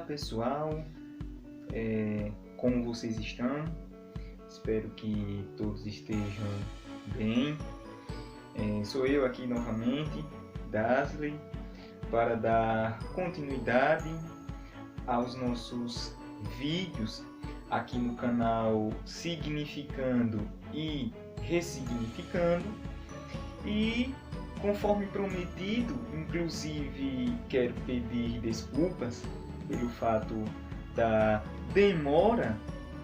pessoal, como vocês estão? Espero que todos estejam bem. Sou eu aqui novamente, Dasley, para dar continuidade aos nossos vídeos aqui no canal Significando e Ressignificando. E conforme prometido, inclusive quero pedir desculpas pelo fato da demora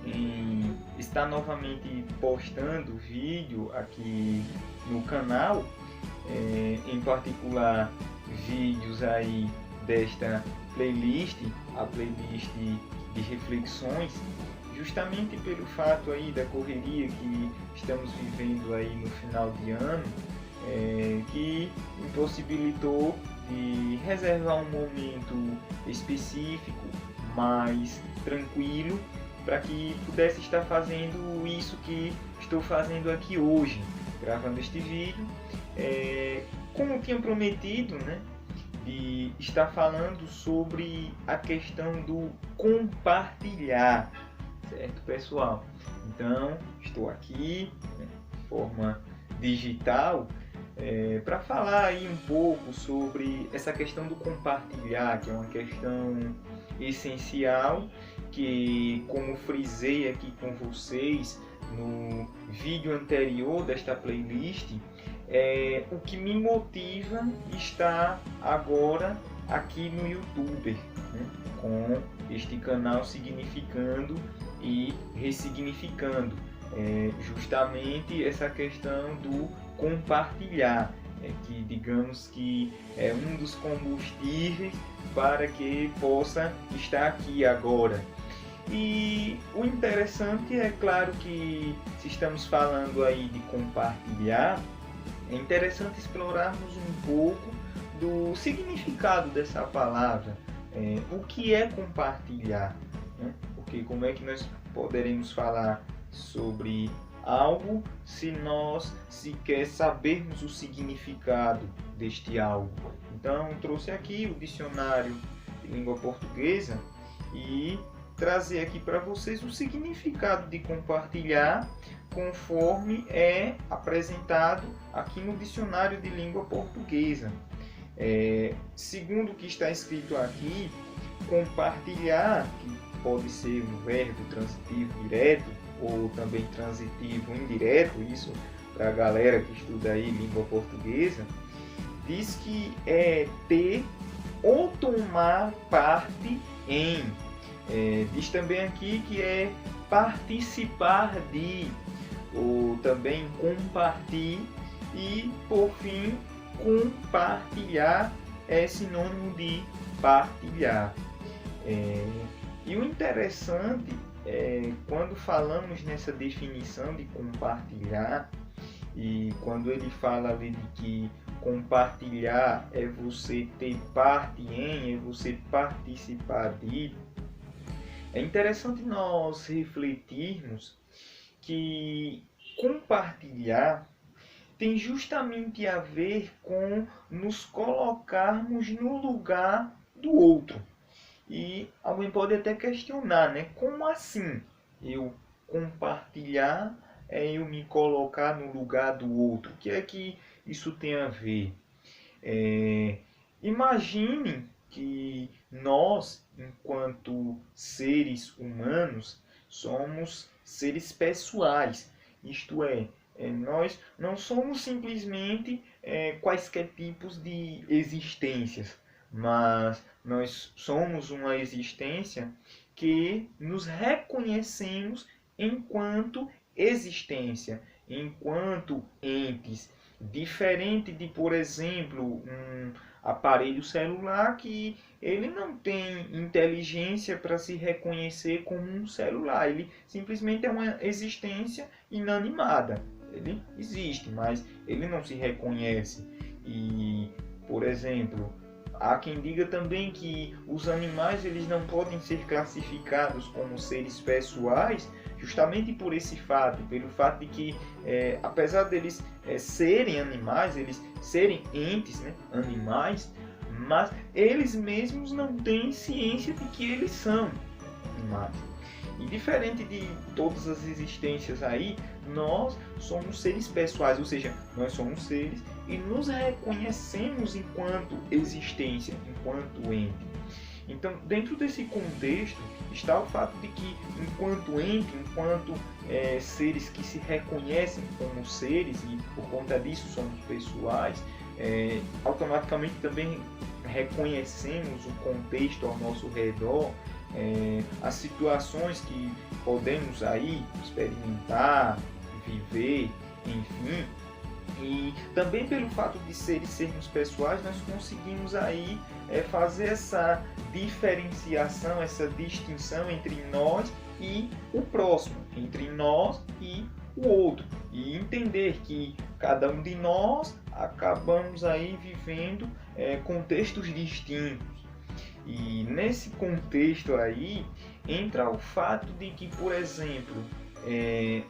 em estar novamente postando vídeo aqui no canal, em particular vídeos aí desta playlist, a playlist de reflexões, justamente pelo fato aí da correria que estamos vivendo aí no final de ano, que impossibilitou de reservar um momento específico, mais tranquilo, para que pudesse estar fazendo isso que estou fazendo aqui hoje, gravando este vídeo, como eu tinha prometido, né, de estar falando sobre a questão do compartilhar, certo, pessoal? Então, estou aqui, né, de forma digital, para falar aí um pouco sobre essa questão do compartilhar, que é uma questão essencial, que, como frisei aqui com vocês no vídeo anterior desta playlist, é o que me motiva estar agora aqui no YouTube, né, com este canal Significando e Ressignificando. Justamente essa questão do compartilhar, que digamos que é um dos combustíveis para que possa estar aqui agora. E o interessante é claro que, se estamos falando aí de compartilhar, é interessante explorarmos um pouco do significado dessa palavra. O que é compartilhar, né? Porque como é que nós poderemos falar sobre algo se nós sequer sabermos o significado deste algo? Então, trouxe aqui o dicionário de língua portuguesa e trazer aqui para vocês o significado de compartilhar conforme é apresentado aqui no dicionário de língua portuguesa. Segundo o que está escrito aqui, compartilhar, que pode ser um verbo transitivo direto ou também transitivo indireto, isso para a galera que estuda aí língua portuguesa, diz que é ter ou tomar parte em. Diz também aqui que é participar de, ou também compartilhar, e por fim compartilhar é sinônimo de partilhar. E o interessante é quando falamos nessa definição de compartilhar, e quando ele fala ali de que compartilhar é você ter parte em, é você participar de, é interessante nós refletirmos que compartilhar tem justamente a ver com nos colocarmos no lugar do outro. E alguém pode até questionar, né? Como assim eu compartilhar é eu me colocar no lugar do outro? O que é que isso tem a ver? Imagine que nós, enquanto seres humanos, somos seres pessoais. Isto é, nós não somos simplesmente quaisquer tipos de existências, mas nós somos uma existência que nos reconhecemos enquanto existência, enquanto entes, diferente de, por exemplo, um aparelho celular que ele não tem inteligência para se reconhecer como um celular, ele simplesmente é uma existência inanimada. Ele existe, mas ele não se reconhece. E, por exemplo, há quem diga também que os animais eles não podem ser classificados como seres pessoais, justamente por esse fato, pelo fato de que, apesar deles serem animais, eles serem entes, né, animais, mas eles mesmos não têm ciência de que eles são imagens. E diferente de todas as existências aí, nós somos seres pessoais, ou seja, nós somos seres e nos reconhecemos enquanto existência, enquanto ente. Então, dentro desse contexto, está o fato de que, enquanto ente, enquanto seres que se reconhecem como seres, e por conta disso somos pessoais, automaticamente também reconhecemos o contexto ao nosso redor, as situações que podemos aí experimentar, viver, enfim. E também pelo fato de sermos pessoais, nós conseguimos aí fazer essa diferenciação, essa distinção entre nós e o próximo, entre nós e o outro, e entender que cada um de nós acabamos aí vivendo contextos distintos. E nesse contexto aí entra o fato de que, por exemplo,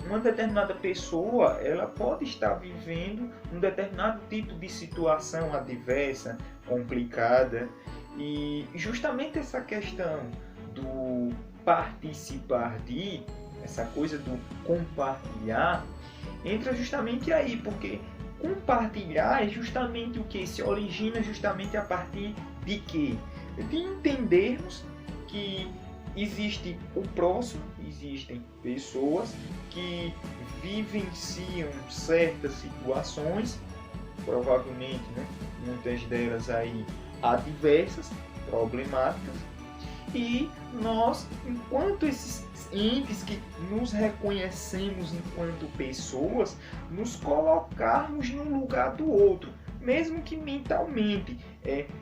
uma determinada pessoa ela pode estar vivendo um determinado tipo de situação adversa, complicada, e justamente essa questão do participar de, essa coisa do compartilhar, entra justamente aí, porque compartilhar é justamente o que se origina justamente a partir de quê? De entendermos que existe o próximo, existem pessoas que vivenciam certas situações, provavelmente, muitas delas aí adversas, problemáticas, e nós, enquanto esses entes que nos reconhecemos enquanto pessoas, nos colocarmos no lugar do outro, mesmo que mentalmente.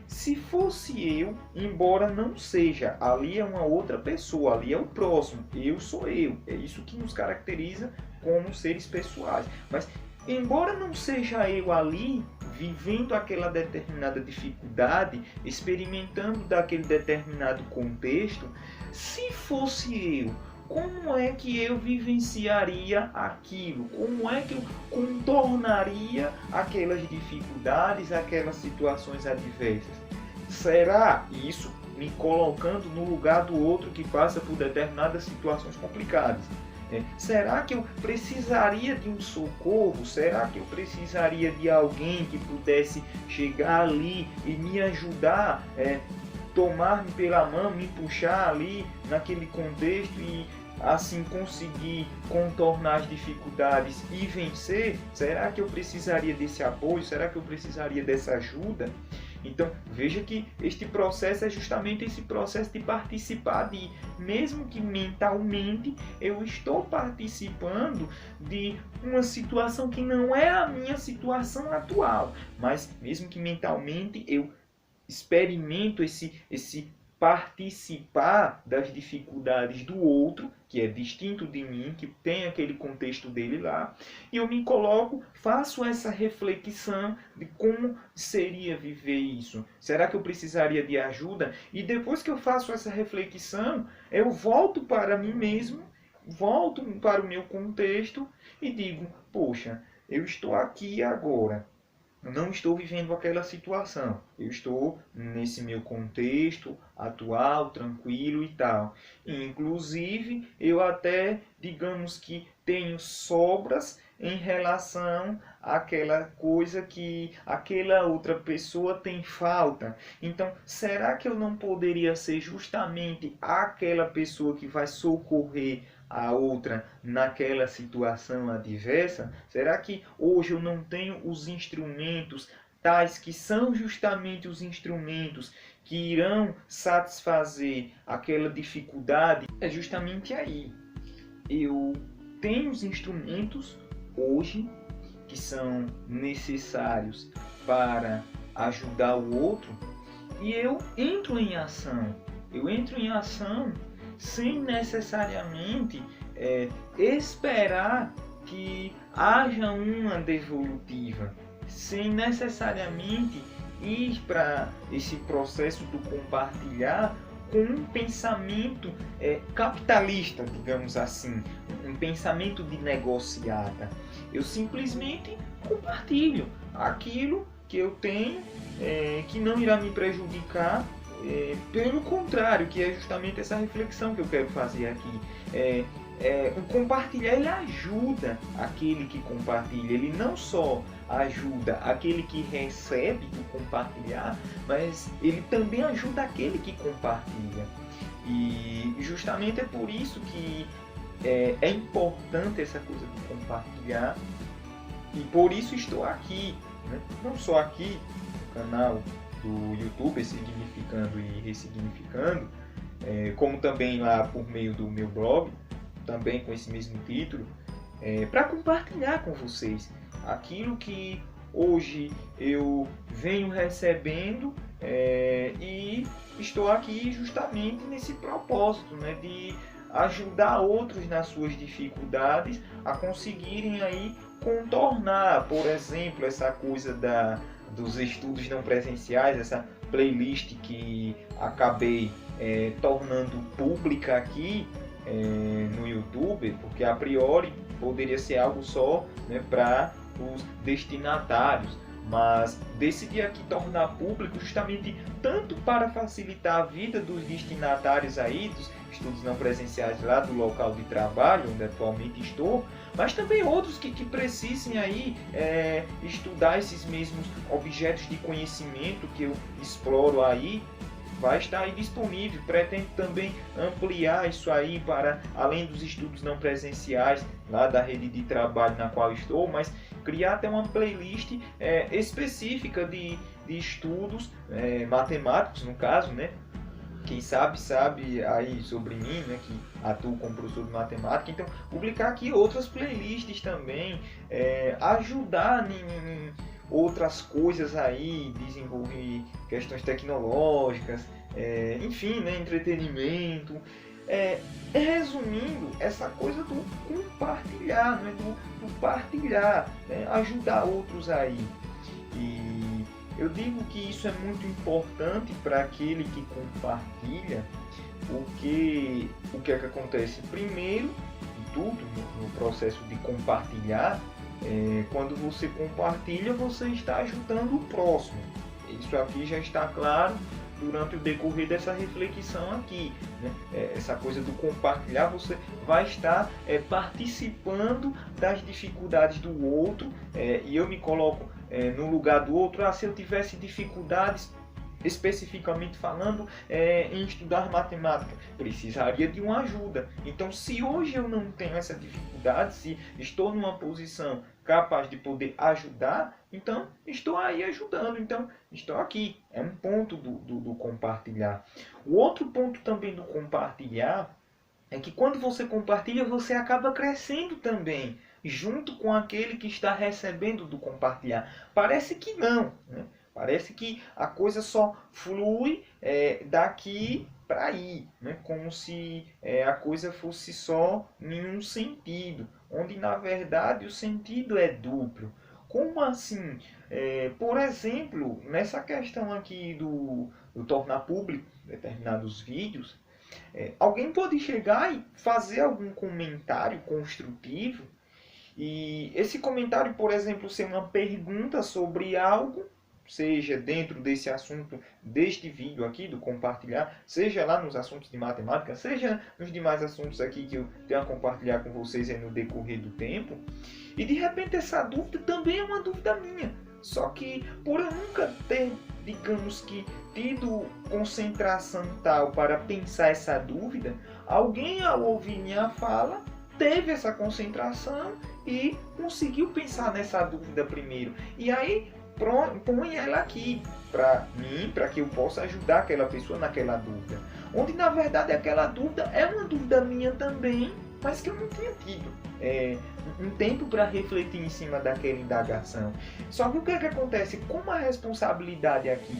Se fosse eu, embora não seja, ali é uma outra pessoa, ali é o próximo, eu sou eu, é isso que nos caracteriza como seres pessoais. Mas embora não seja eu ali, vivendo aquela determinada dificuldade, experimentando daquele determinado contexto, se fosse eu, como é que eu vivenciaria aquilo? Como é que eu contornaria aquelas dificuldades, aquelas situações adversas? Será isso me colocando no lugar do outro que passa por determinadas situações complicadas? Será que eu precisaria de um socorro? Será que eu precisaria de alguém que pudesse chegar ali e me ajudar, tomar-me pela mão, me puxar ali naquele contexto e assim conseguir contornar as dificuldades e vencer? Será que eu precisaria desse apoio? Será que eu precisaria dessa ajuda? Então, veja que este processo é justamente esse processo de participar de, mesmo que mentalmente eu estou participando de uma situação que não é a minha situação atual, mas mesmo que mentalmente eu experimento esse participar das dificuldades do outro, que é distinto de mim, que tem aquele contexto dele lá, e eu me coloco, faço essa reflexão de como seria viver isso. Será que eu precisaria de ajuda? E depois que eu faço essa reflexão, eu volto para mim mesmo, volto para o meu contexto e digo, poxa, eu estou aqui agora. Não estou vivendo aquela situação, eu estou nesse meu contexto atual, tranquilo e tal. Inclusive, eu até, digamos que tenho sobras em relação àquela coisa que aquela outra pessoa tem falta. Então, será que eu não poderia ser justamente aquela pessoa que vai socorrer a outra naquela situação adversa? Será que hoje eu não tenho os instrumentos tais que são justamente os instrumentos que irão satisfazer aquela dificuldade? É justamente aí. Eu tenho os instrumentos hoje que são necessários para ajudar o outro e eu entro em ação. Eu entro em ação sem necessariamente esperar que haja uma devolutiva, sem necessariamente ir para esse processo do compartilhar com um pensamento capitalista, digamos assim, um pensamento de negociata. Eu simplesmente compartilho aquilo que eu tenho, que que não irá me prejudicar, pelo contrário, que é justamente essa reflexão que eu quero fazer aqui. O compartilhar, ele ajuda aquele que compartilha, ele não só ajuda aquele que recebe do compartilhar, mas ele também ajuda aquele que compartilha. E justamente é por isso que é importante essa coisa do compartilhar, e por isso estou aqui, né? Não só aqui no canal do YouTube, Significando e Ressignificando, como também lá por meio do meu blog, também com esse mesmo título, para compartilhar com vocês aquilo que hoje eu venho recebendo, e estou aqui justamente nesse propósito, né, de ajudar outros nas suas dificuldades a conseguirem aí contornar, por exemplo, essa coisa dos estudos não presenciais, essa playlist que acabei tornando pública aqui no YouTube, porque a priori poderia ser algo só, né, para os destinatários, mas decidi aqui tornar público justamente tanto para facilitar a vida dos destinatários aí, dos estudos não presenciais lá do local de trabalho, onde atualmente estou, mas também outros que precisem aí estudar esses mesmos objetos de conhecimento que eu exploro aí. Vai estar aí disponível. Pretendo também ampliar isso aí para além dos estudos não presenciais lá da rede de trabalho na qual estou, mas criar até uma playlist específica de estudos matemáticos, no caso, né? Quem sabe aí sobre mim, né, que atuo como professor de matemática. Então, publicar aqui outras playlists também, ajudar em outras coisas aí, desenvolver questões tecnológicas, enfim, né, entretenimento. Resumindo, essa coisa do compartilhar, né, do partilhar, né, ajudar outros aí. E eu digo que isso é muito importante para aquele que compartilha, porque o que é que acontece? Primeiro de tudo, no processo de compartilhar, quando você compartilha, você está ajudando o próximo. Isso aqui já está claro durante o decorrer dessa reflexão aqui, né? Essa coisa do compartilhar, você vai estar participando das dificuldades do outro, e eu me coloco no lugar do outro. Se eu tivesse dificuldades, especificamente falando, em estudar matemática, precisaria de uma ajuda. Então, se hoje eu não tenho essa dificuldade, se estou numa posição capaz de poder ajudar, então estou aí ajudando, então estou aqui. É um ponto do compartilhar. O outro ponto também do compartilhar é que quando você compartilha, você acaba crescendo também, junto com aquele que está recebendo do compartilhar. Parece que não, né? Parece que a coisa só flui daqui para aí, né? Como se a coisa fosse só em um sentido, onde na verdade o sentido é duplo. Como assim? Por exemplo, nessa questão aqui do tornar público determinados vídeos, alguém pode chegar e fazer algum comentário construtivo, e esse comentário, por exemplo, ser uma pergunta sobre algo, seja dentro desse assunto, deste vídeo aqui, do compartilhar, seja lá nos assuntos de matemática, seja nos demais assuntos aqui que eu tenho a compartilhar com vocês aí no decorrer do tempo. E de repente essa dúvida também é uma dúvida minha. Só que por eu nunca ter, digamos que, tido concentração tal para pensar essa dúvida, alguém ao ouvir minha fala teve essa concentração e conseguiu pensar nessa dúvida primeiro. E aí põe ela aqui para mim, para que eu possa ajudar aquela pessoa naquela dúvida. Onde na verdade aquela dúvida é uma dúvida minha também, mas que eu não tinha tido um tempo para refletir em cima daquela indagação. Só que o que é que acontece? Como a responsabilidade aqui,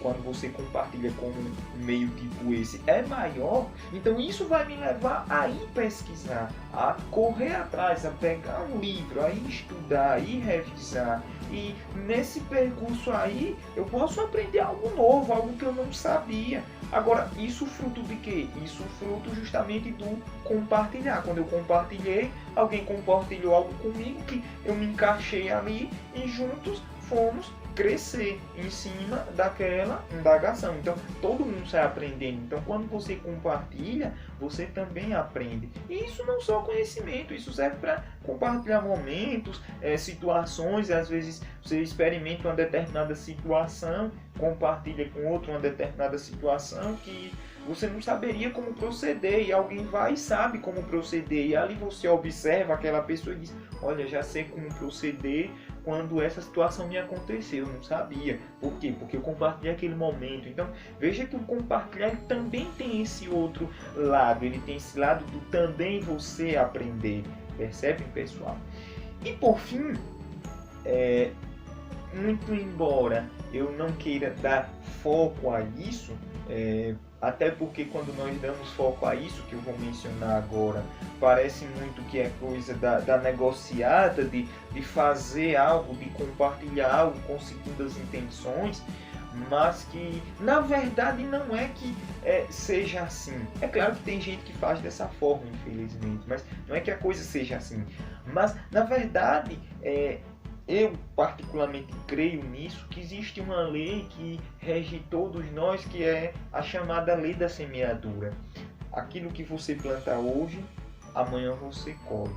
quando você compartilha com um meio tipo esse, é maior, então isso vai me levar a ir pesquisar, a correr atrás, a pegar um livro, a ir estudar, a ir revisar. E nesse percurso aí, eu posso aprender algo novo, algo que eu não sabia. Agora, isso fruto de quê? Isso fruto justamente do compartilhar. Quando eu compartilhei, alguém compartilhou algo comigo que eu me encaixei ali e juntos fomos crescer em cima daquela indagação. Então, todo mundo sai aprendendo. Então, quando você compartilha, você também aprende. E isso não só conhecimento, isso serve para compartilhar momentos, situações. Às vezes, você experimenta uma determinada situação, compartilha com outro uma determinada situação que você não saberia como proceder, e alguém vai e sabe como proceder, e ali você observa aquela pessoa e diz: olha, já sei como proceder quando essa situação me aconteceu, eu não sabia. Por quê? Porque eu compartilhei aquele momento. Então, veja que o compartilhar também tem esse outro lado, ele tem esse lado do também você aprender. Percebem, pessoal? E por fim, muito embora eu não queira dar foco a isso, até porque quando nós damos foco a isso que eu vou mencionar agora, parece muito que é coisa da negociata, de fazer algo, de compartilhar algo com segundas intenções, mas que na verdade não é que seja assim. É claro que tem gente que faz dessa forma, infelizmente, mas não é que a coisa seja assim. Mas na verdade, eu particularmente creio nisso, que existe uma lei que rege todos nós, que é a chamada lei da semeadura. Aquilo que você planta hoje, amanhã você colhe.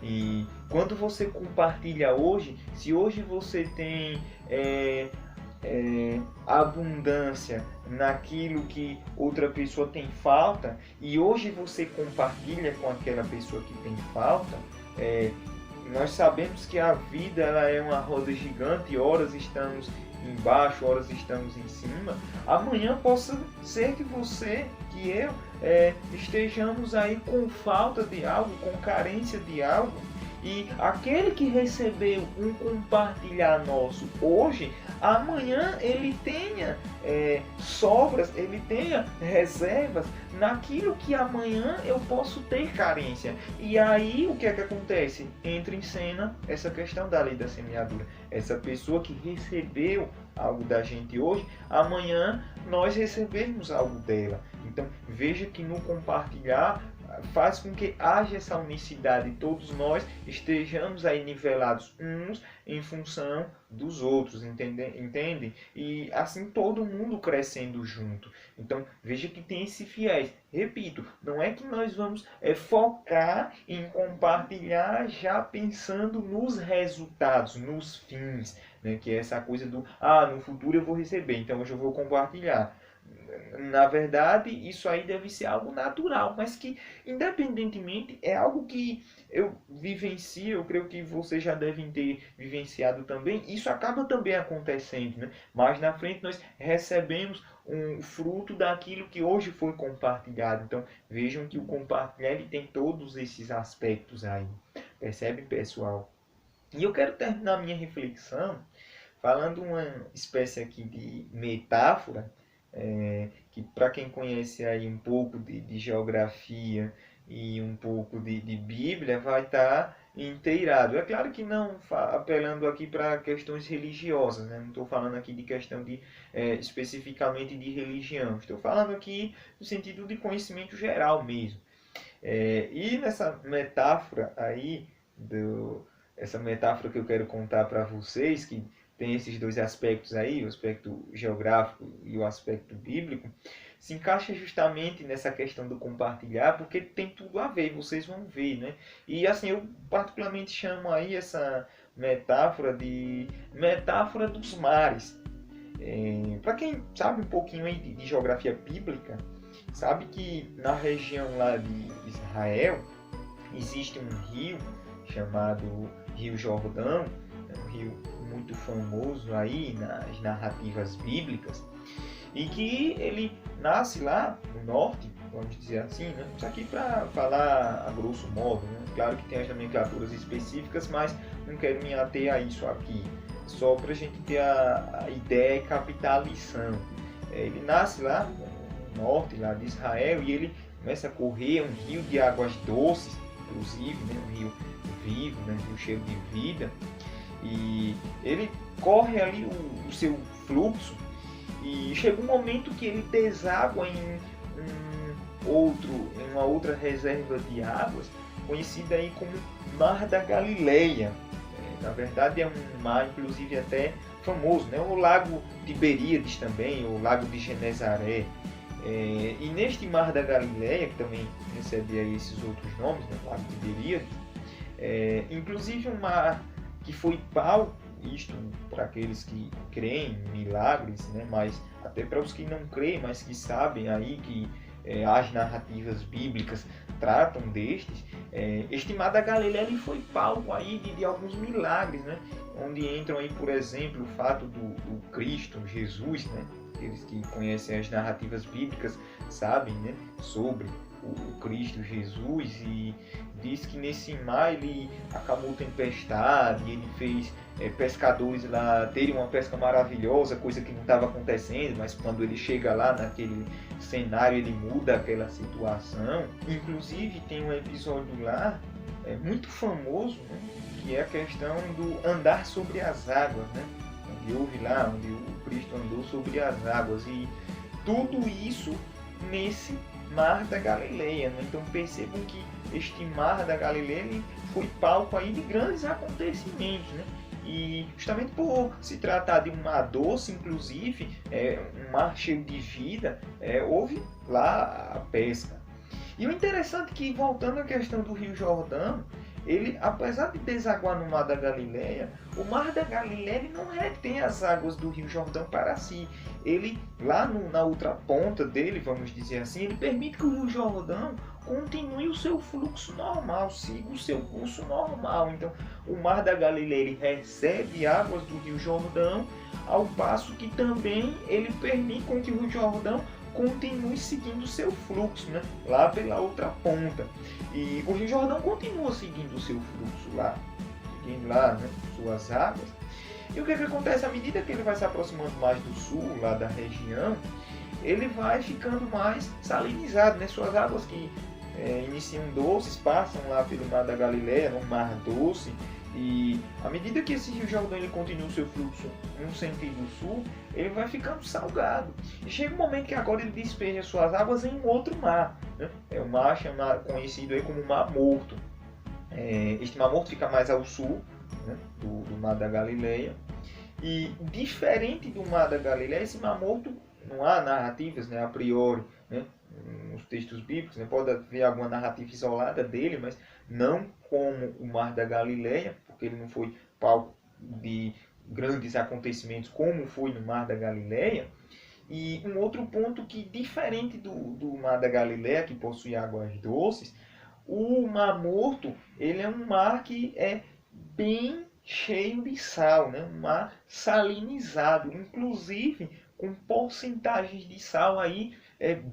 E quando você compartilha hoje, se hoje você tem abundância naquilo que outra pessoa tem falta, e hoje você compartilha com aquela pessoa que tem falta, nós sabemos que a vida ela é uma roda gigante, horas estamos embaixo, horas estamos em cima. Amanhã possa ser que você, que eu, estejamos aí com falta de algo, com carência de algo, e aquele que recebeu um compartilhar nosso hoje, amanhã ele tenha sobras, ele tenha reservas naquilo que amanhã eu posso ter carência. E aí o que é que acontece? Entra em cena essa questão da lei da semeadura. Essa pessoa que recebeu algo da gente hoje, amanhã nós recebemos algo dela. Então veja que no compartilhar faz com que haja essa unicidade, todos nós estejamos aí nivelados uns em função dos outros, entendem? E assim todo mundo crescendo junto. Então veja que tem esse viés. Repito, não é que nós vamos focar em compartilhar já pensando nos resultados, nos fins, né? Que é essa coisa do no futuro eu vou receber, então hoje eu vou compartilhar. Na verdade, isso aí deve ser algo natural, mas que, independentemente, é algo que eu vivencio, eu creio que vocês já devem ter vivenciado também. Isso acaba também acontecendo, né? Mas na frente nós recebemos um fruto daquilo que hoje foi compartilhado. Então, vejam que o compartilhar ele tem todos esses aspectos aí. Percebe, pessoal? E eu quero terminar minha reflexão falando uma espécie aqui de metáfora, que para quem conhece aí um pouco de geografia e um pouco de Bíblia vai estar inteirado. É claro que não apelando aqui para questões religiosas, né? Não estou falando aqui de questão de especificamente de religião. Estou falando aqui no sentido de conhecimento geral mesmo. E nessa metáfora aí, essa metáfora que eu quero contar para vocês, que tem esses dois aspectos aí, o aspecto geográfico e o aspecto bíblico, se encaixa justamente nessa questão do compartilhar, porque tem tudo a ver, vocês vão ver, né? E assim, eu particularmente chamo aí essa metáfora de metáfora dos mares. Para quem sabe um pouquinho aí de geografia bíblica, sabe que na região lá de Israel existe um rio chamado Rio Jordão, um rio muito famoso aí nas narrativas bíblicas, e que ele nasce lá no norte, vamos dizer assim, né? Isso aqui para falar a grosso modo, né? Claro que tem as nomenclaturas específicas, mas não quero me ater a isso aqui, só para a gente ter a ideia e captar a lição. Ele nasce lá no norte lá de Israel e ele começa a correr, um rio de águas doces, inclusive, né? Um rio vivo, né? Um rio cheio de vida. E ele corre ali o seu fluxo e chega um momento que ele deságua em uma outra reserva de águas, conhecida aí como Mar da Galileia. Na verdade é um mar, inclusive, até famoso, né? O Lago Tiberíades também, o Lago de Genezaré. E neste Mar da Galileia, que também recebe aí esses outros nomes, né? Lago Tiberíades, inclusive um mar que foi palco, isto para aqueles que creem em milagres, né? Mas até para os que não creem, mas que sabem aí que as narrativas bíblicas tratam destes, este Mar da Galileia ele foi palco aí de alguns milagres, né? Onde entram aí, por exemplo, o fato do Cristo, Jesus, né? Aqueles que conhecem as narrativas bíblicas sabem, né? Sobre o Cristo Jesus, e diz que nesse mar ele acalmou tempestade, ele fez pescadores lá terem uma pesca maravilhosa, coisa que não estava acontecendo, mas quando ele chega lá naquele cenário ele muda aquela situação. Inclusive tem um episódio lá muito famoso, né, que é a questão do andar sobre as águas, né, onde houve lá, onde o Cristo andou sobre as águas, e tudo isso nesse Mar da Galileia, né? Então percebam que este Mar da Galileia ele foi palco aí de grandes acontecimentos, né? E justamente por se tratar de um mar doce, inclusive, um mar cheio de vida, houve lá a pesca. E o interessante é que, voltando à questão do Rio Jordão, ele, apesar de desaguar no Mar da Galileia, o Mar da Galileia ele não retém as águas do Rio Jordão para si. Ele, lá na outra ponta dele, vamos dizer assim, ele permite que o Rio Jordão continue o seu fluxo normal, siga o seu curso normal. Então, o Mar da Galileia ele recebe águas do Rio Jordão, ao passo que também ele permite com que o Rio Jordão continue seguindo o seu fluxo, né? Lá pela outra ponta. E o Rio Jordão continua seguindo o seu fluxo lá, seguindo lá, né, suas águas. E o que acontece? À medida que ele vai se aproximando mais do sul, lá da região, ele vai ficando mais salinizado, né? Suas águas que iniciam doces, passam lá pelo Mar da Galileia, no Mar Doce, e à medida que esse Rio Jordão ele continua o seu fluxo no sentido sul, ele vai ficando salgado. E chega um momento que agora ele despeja suas águas em um outro mar, né? É um mar conhecido aí como Mar Morto. Este Mar Morto fica mais ao sul, né, do Mar da Galileia. E diferente do Mar da Galileia, esse Mar Morto não há narrativas, né, a priori, né, nos textos bíblicos, né, pode haver alguma narrativa isolada dele, mas não como o Mar da Galileia, porque ele não foi palco de grandes acontecimentos como foi no Mar da Galileia. E um outro ponto que, diferente do Mar da Galileia, que possui águas doces, o Mar Morto ele é um mar que é bem cheio de sal, né? Um mar salinizado, inclusive com porcentagens de sal aí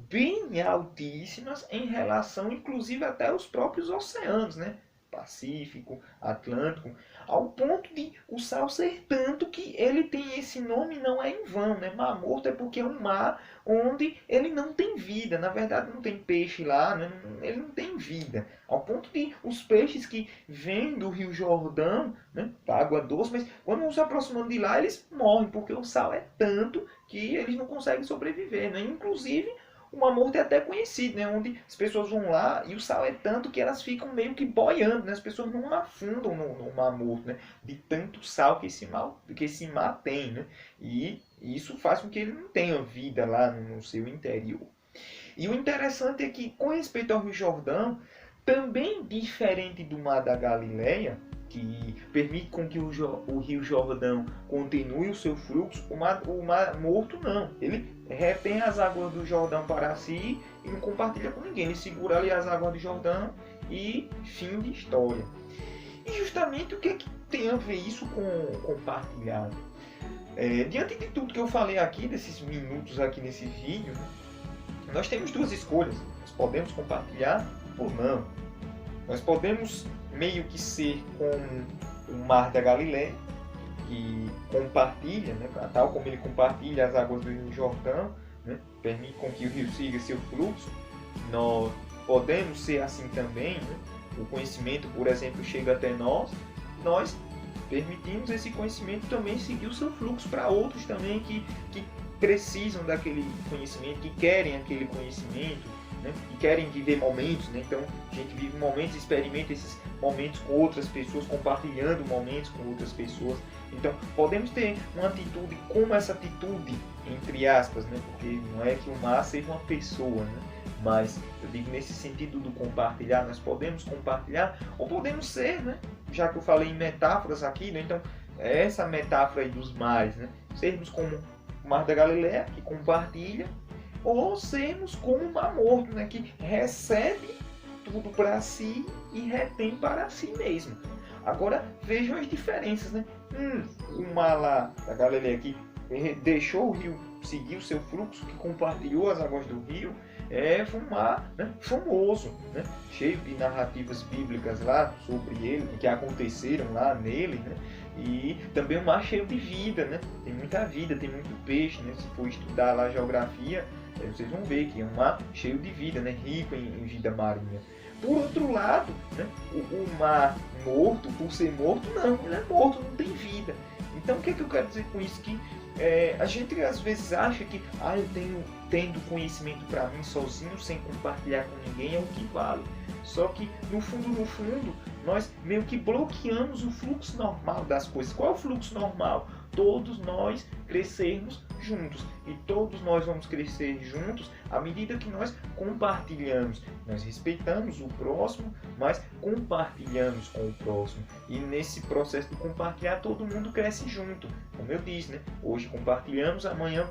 bem altíssimas em relação, inclusive, até aos próprios oceanos, né? Pacífico, Atlântico, ao ponto de o sal ser tanto que ele tem esse nome, não é em vão, né? Mar Morto é porque é um mar onde ele não tem vida, na verdade não tem peixe lá, né? Ele não tem vida, ao ponto de os peixes que vêm do Rio Jordão, né? Da água doce, mas quando vão se aproximando de lá eles morrem, porque o sal é tanto que eles não conseguem sobreviver, né? Inclusive o Mar Morto é até conhecido, né? Onde as pessoas vão lá e o sal é tanto que elas ficam meio que boiando, né? As pessoas não afundam no Mar Morto, né? De tanto sal que esse mar tem, né? E isso faz com que ele não tenha vida lá no seu interior. E o interessante é que, com respeito ao Rio Jordão, também diferente do Mar da Galileia, que permite com que o Rio Jordão continue o seu fluxo, o Mar Morto não. Ele retém as águas do Jordão para si e não compartilha com ninguém. Ele segura ali as águas do Jordão e fim de história. E justamente o que tem a ver isso com compartilhado? Diante de tudo que eu falei aqui, desses minutos aqui nesse vídeo, nós temos duas escolhas. Nós podemos compartilhar ou não. Nós podemos meio que ser como o Mar da Galileia, que compartilha, né, tal como ele compartilha as águas do Rio Jordão, né, permite com que o rio siga seu fluxo. Nós podemos ser assim também, né? O conhecimento, por exemplo, chega até nós permitimos esse conhecimento também seguir o seu fluxo para outros também que precisam daquele conhecimento, que querem aquele conhecimento, né? Que querem viver momentos, né? Então a gente vive momentos, experimenta esses momentos com outras pessoas, compartilhando momentos com outras pessoas. Então, podemos ter uma atitude como essa atitude, entre aspas, né? Porque não é que o mar seja uma pessoa, né? Mas eu digo nesse sentido do compartilhar, nós podemos compartilhar ou podemos ser, né? Já que eu falei em metáforas aqui, né? Então, essa metáfora aí dos mares, né? Sermos como o Mar da Galileia, que compartilha, ou sermos como o Mar Morto, né? Que recebe tudo para si e retém para si mesmo. Agora, vejam as diferenças, né? O mar lá da Galileia que deixou o rio seguir o seu fluxo, que compartilhou as águas do rio, foi um mar, né, famoso, né, cheio de narrativas bíblicas lá sobre ele, que aconteceram lá nele, né, e também um mar cheio de vida, né, tem muita vida, tem muito peixe, né, se for estudar lá a geografia, vocês vão ver que é um mar cheio de vida, né, rico em vida marinha. Por outro lado, né, o mar morto, por ser morto, não, ele é morto, não tem vida. Então o que é que eu quero dizer com isso? Que a gente às vezes acha que eu tenho tendo conhecimento para mim sozinho, sem compartilhar com ninguém, é o que vale. Só que no fundo, nós meio que bloqueamos o fluxo normal das coisas. Qual é o fluxo normal? Todos nós crescermos juntos. E todos nós vamos crescer juntos à medida que nós compartilhamos. Nós respeitamos o próximo, mas compartilhamos com o próximo. E nesse processo de compartilhar, todo mundo cresce junto. Como eu disse, né? Hoje compartilhamos, amanhã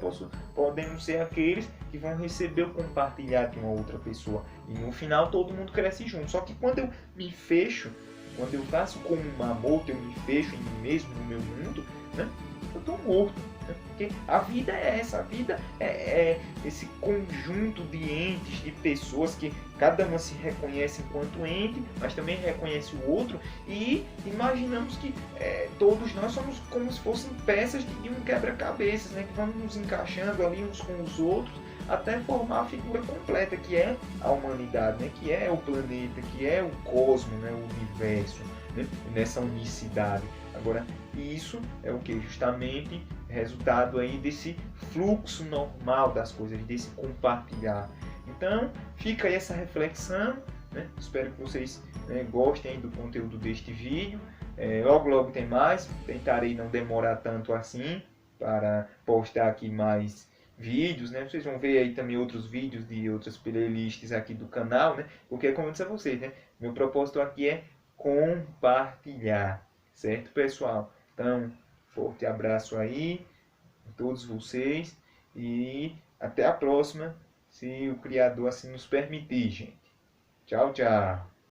podemos ser aqueles que vão receber o compartilhar de uma outra pessoa. E no final todo mundo cresce junto. Só que quando eu me fecho, quando eu faço como um mamute, eu me fecho em mim mesmo, no meu mundo, né? Eu estou morto. Né? Porque a vida é essa, a vida é esse conjunto de entes, de pessoas que cada uma se reconhece enquanto ente, mas também reconhece o outro, e imaginamos que todos nós somos como se fossem peças de um quebra-cabeças, né? Que vamos nos encaixando ali uns com os outros, até formar a figura completa, que é a humanidade, né? Que é o planeta, que é o cosmos, né? O universo, né? Nessa unicidade. Agora, isso é o que? Justamente resultado aí desse fluxo normal das coisas, desse compartilhar. Então, fica aí essa reflexão, né? Espero que vocês gostem do conteúdo deste vídeo. Logo tem mais, tentarei não demorar tanto assim para postar aqui mais vídeos, né? Vocês vão ver aí também outros vídeos de outras playlists aqui do canal, né? Porque, como eu disse a vocês, né? Meu propósito aqui é compartilhar, certo, pessoal? Então, forte abraço aí a todos vocês e até a próxima, se o Criador assim nos permitir, gente. Tchau, tchau.